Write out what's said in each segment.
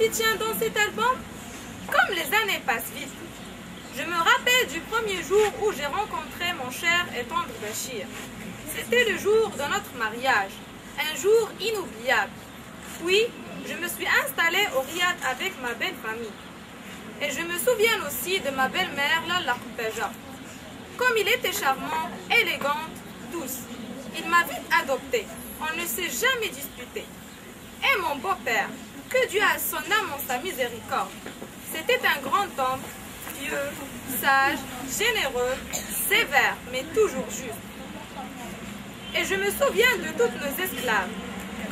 tient dans cet album? Comme les années passent vite, je me rappelle du premier jour où j'ai rencontré mon cher et tendre Bachir. C'était le jour de notre mariage, un jour inoubliable. Oui, je me suis installée au Riyad avec ma belle famille. Et je me souviens aussi de ma belle-mère, Lalla Khoudaja. Comme il était charmant, élégant, douce, il m'a vite adoptée. On ne s'est jamais disputé. Et mon beau-père, que Dieu a son âme en sa miséricorde. C'était un grand homme, pieux, sage, généreux, sévère, mais toujours juste. Et je me souviens de toutes nos esclaves,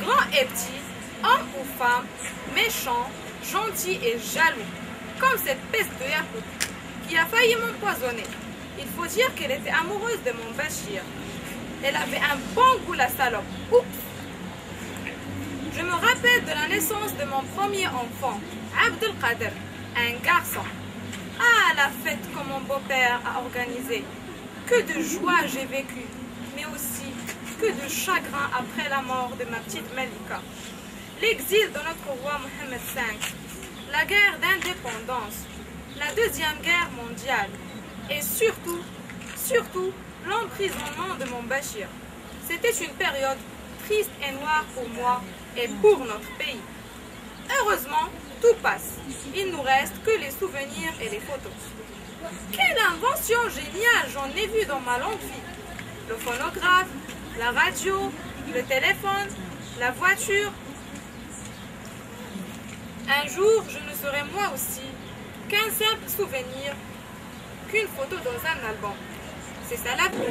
grands et petits, hommes ou femmes, méchants, gentils et jaloux, comme cette peste de Yacoub, qui a failli m'empoisonner. Il faut dire qu'elle était amoureuse de mon Bachir. Elle avait un bon goût, la salope. Oups! Je me rappelle de la naissance de mon premier enfant, Abdelkader, un garçon. Ah, la fête que mon beau-père a organisée. Que de joie j'ai vécu, mais aussi que de chagrin après la mort de ma petite Malika. L'exil de notre roi Mohamed V, la guerre d'indépendance, la deuxième guerre mondiale et surtout, l'emprisonnement de mon Bachir. C'était une période triste et noire pour moi et pour notre pays. Heureusement, tout passe. Il ne nous reste que les souvenirs et les photos. Quelle invention géniale j'en ai vu dans ma longue vie. Le phonographe, la radio, le téléphone, la voiture. Un jour, je ne serai moi aussi qu'un simple souvenir, qu'une photo dans un album. C'est ça la vie.